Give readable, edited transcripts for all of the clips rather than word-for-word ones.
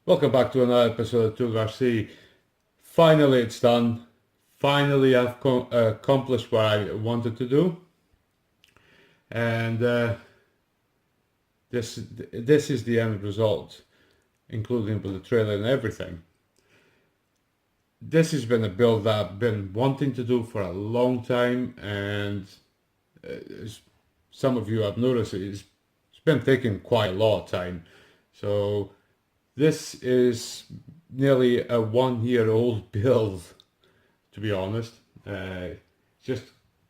Welcome back to another episode of Tonka. Finally it's done. Finally I've accomplished what I wanted to do. And this is the end result, including with the trailer and everything. This has been a build that I've been wanting to do for a long time, and as some of you have noticed, it's been taking quite a lot of time. So this is nearly a 1-year-old build, to be honest. Just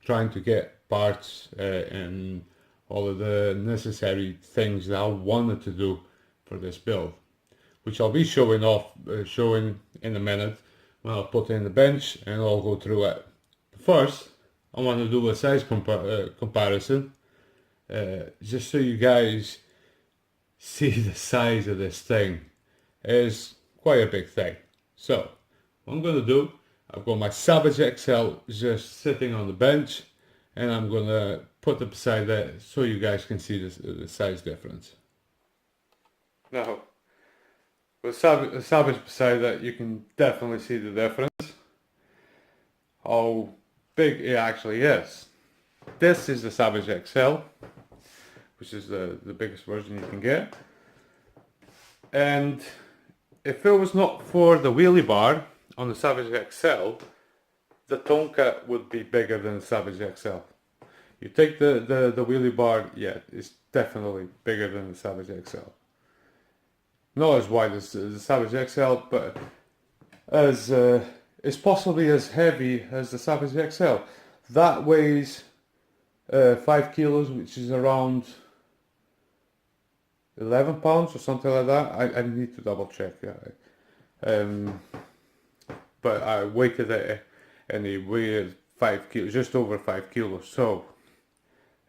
trying to get parts and all of the necessary things that I wanted to do for this build, which I'll be showing in a minute when I'll put in the bench and I'll go through it. But first, I want to do a size comparison, just so you guys see the size of this thing. Is quite a big thing. So what I'm going to do, I've got my Savage XL just sitting on the bench, and I'm going to put it beside that so you guys can see the size difference. Now with Savage beside that, you can definitely see the difference, how big it actually is. This is the Savage XL, which is the biggest version you can get, and if it was not for the wheelie bar on the Savage XL, the Tonka would be bigger than the Savage XL. You take the wheelie bar, yeah, it's definitely bigger than the Savage XL. Not as wide as the Savage XL, but as it's possibly as heavy as the Savage XL. That weighs 5 kilos, which is around 11 pounds or something like that. I need to double check. But I weighted it and it weighed 5 kilos, just over 5 kilos. So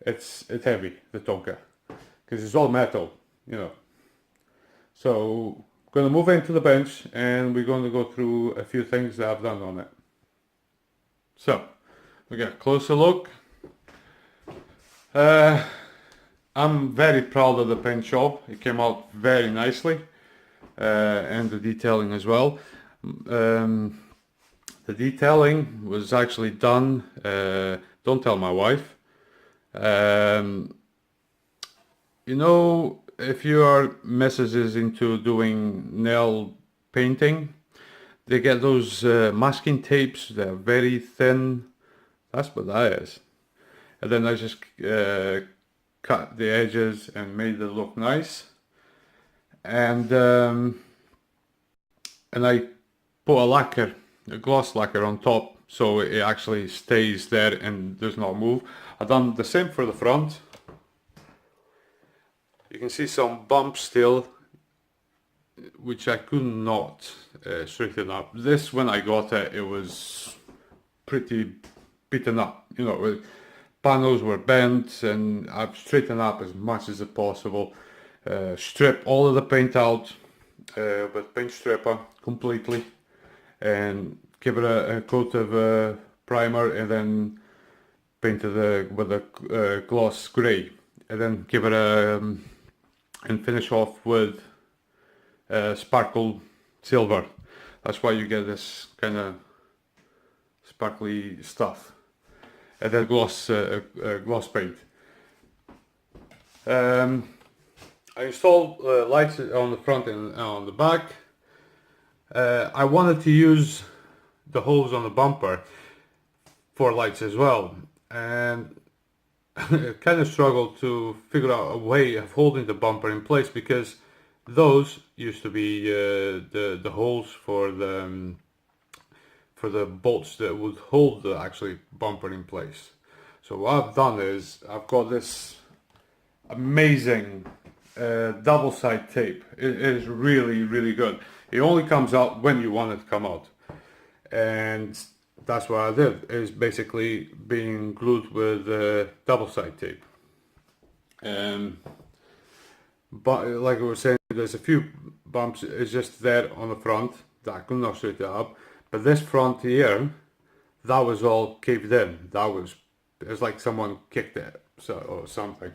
it's heavy, the Tonka, because it's all metal, you know. So I'm going to move into the bench and we're going to go through a few things that I've done on it. So we get a closer look. I'm very proud of the paint job. It came out very nicely, and the detailing as well. The detailing was actually done, don't tell my wife. You know, if your missus is into doing nail painting, they get those masking tapes that are very thin. That's what that is. And then I just cut the edges and made it look nice, and I put a gloss lacquer on top, so it actually stays there and does not move. I've done the same for the front. You can see some bumps still, which I could not straighten up. This, when I got it, it was pretty beaten up, you know. Panels were bent, and I've straightened up as much as possible. Strip all of the paint out with paint stripper completely, and give it a coat of primer, and then paint it with a gloss grey, and then give it and finish off with sparkle silver. That's why you get this kind of sparkly stuff. And then gloss paint. I installed lights on the front and on the back. I wanted to use the holes on the bumper for lights as well, and I kind of struggled to figure out a way of holding the bumper in place, because those used to be the holes for the bolts that would hold the actually bumper in place. So what I've done is I've got this amazing double side tape. It is really good. It only comes out when you want it to come out, and that's what I did, is basically being glued with double side tape. But like I was saying, there's a few bumps. It's just there on the front that I could not straighten up. But this front here, that was all caved in. It's like someone kicked it or something.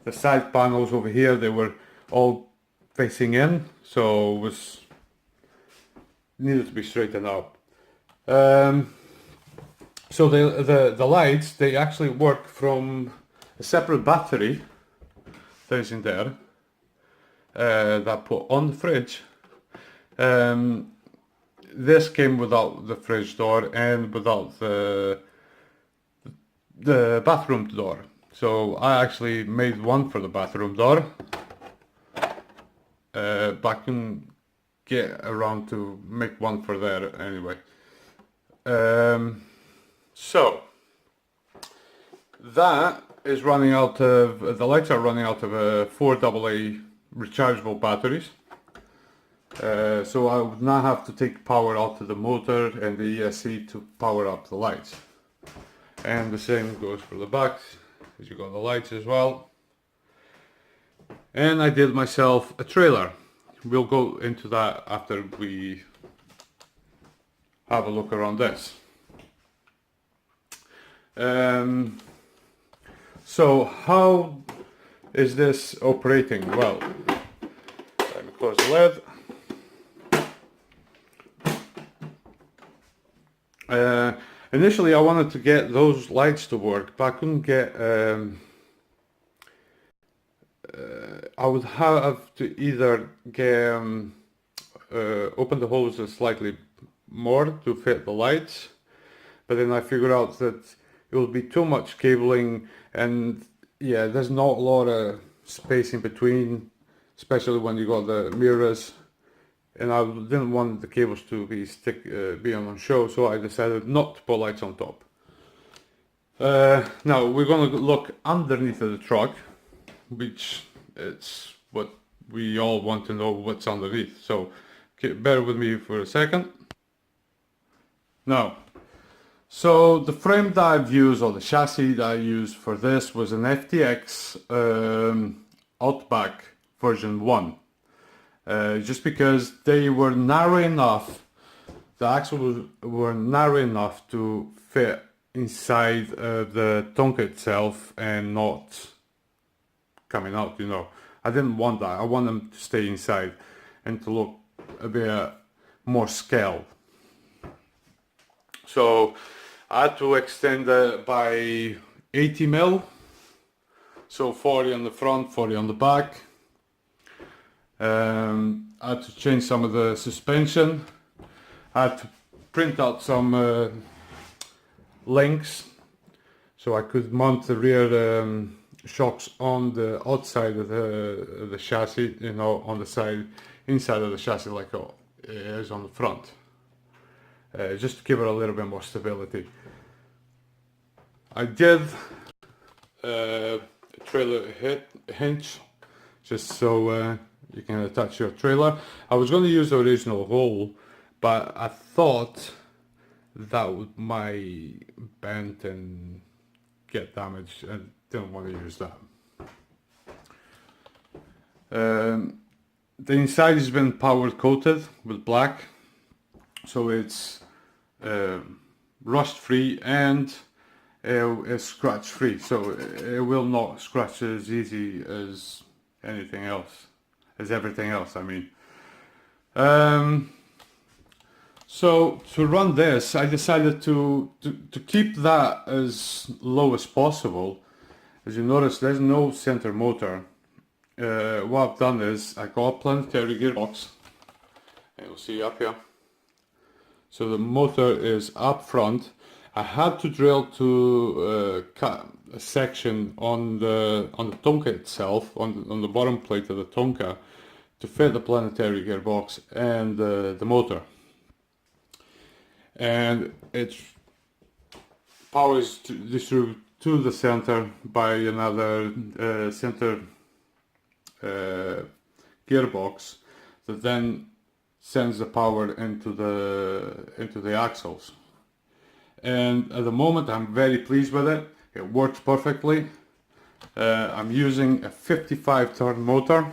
The side panels over here, they were all facing in, so it was needed to be straightened up. So the lights, they actually work from a separate battery that is in there that I put on the fridge. This came without the fridge door and without the bathroom door. So I actually made one for the bathroom door, but I couldn't get around to make one for there anyway. So that is running out of, the lights are running out of 4 AA rechargeable batteries. So I would now have to take power out of the motor and the ESC to power up the lights. And the same goes for the back, as you got the lights as well. And I did myself a trailer. We'll go into that after we have a look around this. So how is this operating? Well, let me close the lid. Initially I wanted to get those lights to work, but I couldn't get, I would have to either get, open the hoses slightly more to fit the lights, but then I figured out that it would be too much cabling, and yeah, there's not a lot of space in between, especially when you got the mirrors. And I didn't want the cables to be on show, so I decided not to put lights on top. Now we're going to look underneath of the truck, which it's what we all want to know, what's underneath. So bear with me for a second. Now, so the frame that I've used, or the chassis that I used for this, was an FTX Outback version 1. Just because they were narrow enough, the axles were narrow enough to fit inside the Tonka itself and not coming out, you know. I didn't want that. I want them to stay inside and to look a bit more scaled. So I had to extend it by 80 mil, so 40 on the front, 40 on the back. I had to change some of the suspension. I had to print out some links so I could mount the rear shocks on the outside of the chassis, you know, on the side, inside of the chassis like it is on the front, just to give it a little bit more stability. I did a trailer hinge just so you can attach your trailer. I was going to use the original hole, but I thought that might bend and get damaged, and didn't want to use that. The inside has been powder coated with black, so it's rust free and it's scratch free, so it will not scratch as easy as anything else, as everything else, I mean. So to run this, I decided to keep that as low as possible. As you notice, there's no center motor. What I've done is I got a Planetary Gearbox, and you'll see up here. So the motor is up front. I had to drill to cut a section on the Tonka itself, on the bottom plate of the Tonka, to fit the Planetary Gearbox and the motor. And it powers through to the center by another center gearbox that then sends the power into the axles. And at the moment I'm very pleased with it. It works perfectly. I'm using a 55 turn motor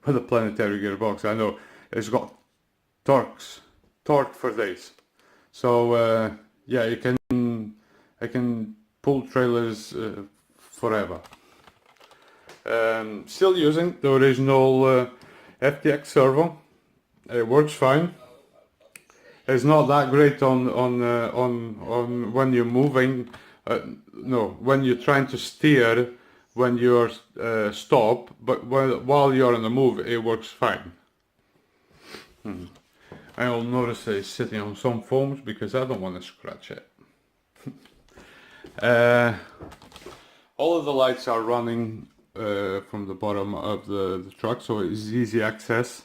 with a Planetary Gearbox. I know it's got torque for days. So yeah, I can pull trailers forever. Still using the original FTX servo. It works fine. It's not that great on when you're moving. No, when you're trying to steer, when you're stop, but while you're on the move, it works fine. I'll notice that it's sitting on some foams because I don't want to scratch it. All of the lights are running from the bottom of the truck, so it's easy access.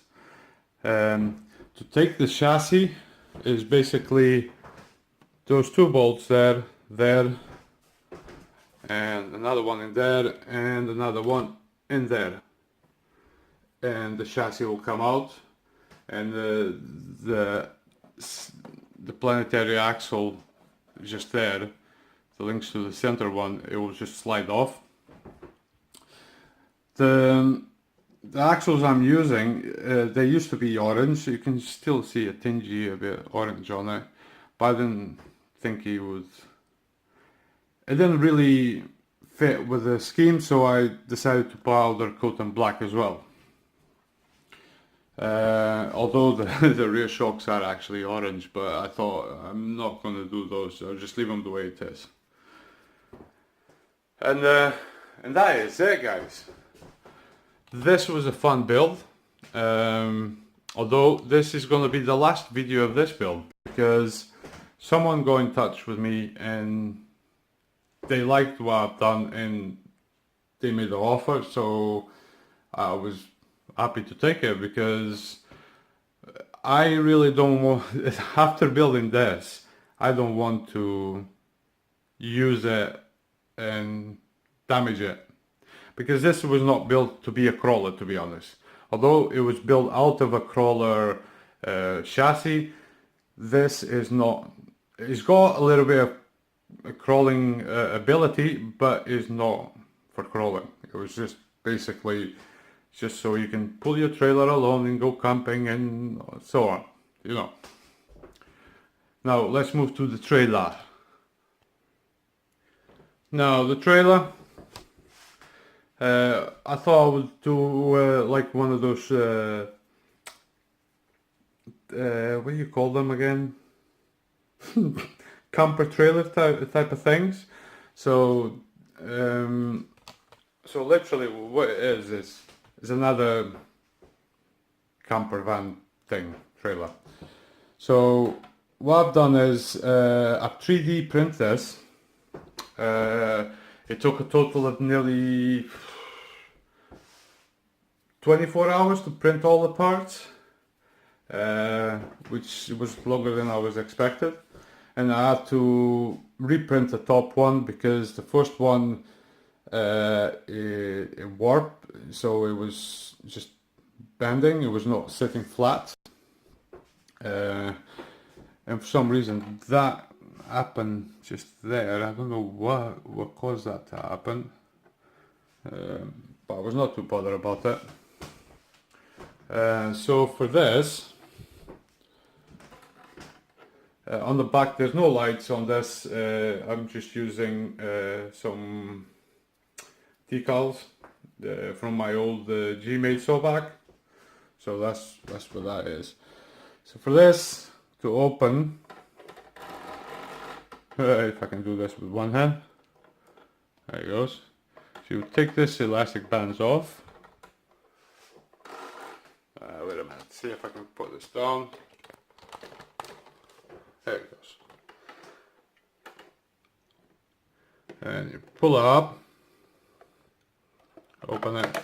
To take the chassis is basically those two bolts there, and another one in there, and another one in there, and the chassis will come out, and the planetary axle is just there. The links to the center one, it will just slide off. The axles I'm using, they used to be orange. You can still see a bit orange on it, but I didn't think it didn't really fit with the scheme, so I decided to powder coat them black as well. Although the rear shocks are actually orange, but I thought I'm not going to do those. I'll just leave them the way it is. And that is it, guys. This was a fun build, although this is going to be the last video of this build because someone got in touch with me and they liked what I've done and they made an offer, so I was happy to take it because I really don't want, after building this, I don't want to use it and damage it. Because this was not built to be a crawler, to be honest. Although it was built out of a crawler chassis, this is not. It's got a little bit of crawling ability, but it's not for crawling. It was just basically just so you can pull your trailer alone and go camping and so on, you know. Now let's move to the trailer. Now the trailer. I thought I would do like one of those, what do you call them again? Camper trailer type of things. So, so literally what it is another camper van thing, trailer. So what I've done is I've 3D print this. It took a total of nearly 24 hours to print all the parts, which was longer than I was expected, and I had to reprint the top one because the first one it warped, so it was just bending, it was not sitting flat, and for some reason that happened just there. I don't know what caused that to happen, but I was not too bothered about it. So for this, on the back there's no lights on this. I'm just using some decals from my old G-Made sawback. So that's what that is. So for this to open, if I can do this with one hand, there it goes. So you take this elastic bands off. Wait a minute, see if I can put this down. There it goes. And you pull it up, open it,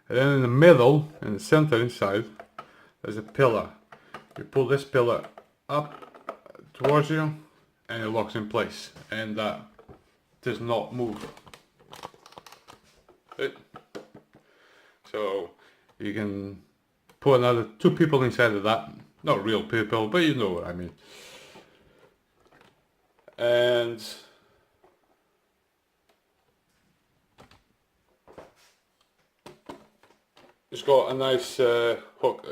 and then in the middle, in the center inside, there's a pillar. You pull this pillar up towards you and it locks in place, and that does not move. Right? So you can put another 2 people inside of that. Not real people, but you know what I mean. And it's got a nice hook.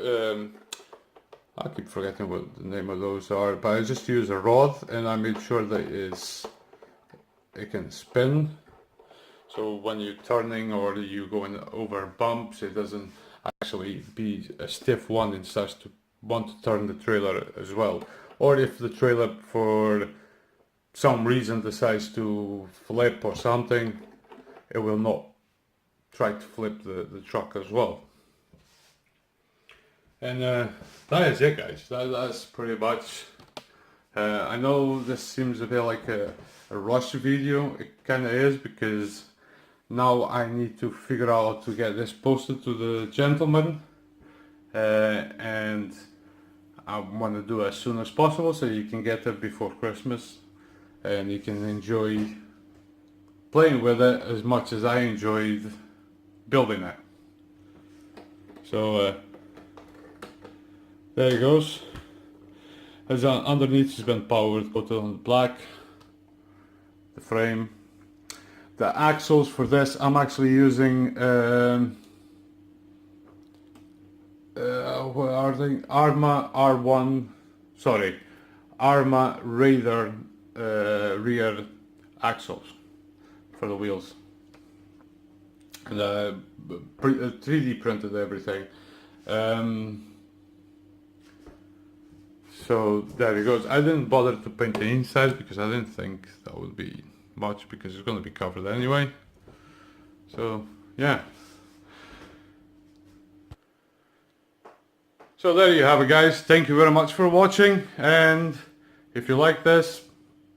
I keep forgetting what the name of those are, but I just use a rod and I made sure that it can spin. So when you're turning or you going over bumps, it doesn't. actually be a stiff one and starts to want to turn the trailer as well. Or if the trailer for some reason decides to flip or something, it will not try to flip the truck as well. And that is it, guys. That's pretty much. I know this seems a bit like a rush video. It kind of is, because now I need to figure out how to get this posted to the gentleman, and I want to do it as soon as possible so you can get it before Christmas and you can enjoy playing with it as much as I enjoyed building it. So there it goes. As underneath has been powered, coated on the black. The frame. The axles for this, I'm actually using what are they? Arma Raider rear axles for the wheels. And 3D printed everything. So there it goes. I didn't bother to paint the inside because I didn't think that would be much, because it's going to be covered anyway. So yeah. So there you have it, guys. Thank you very much for watching, and if you like this,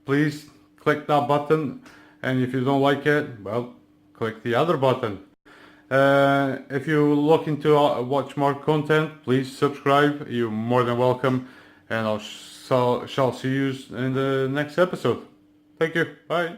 please click that button, and if you don't like it, well, click the other button. If you're looking to watch more content, please subscribe. You're more than welcome, and I shall see you in the next episode. Thank you. Bye.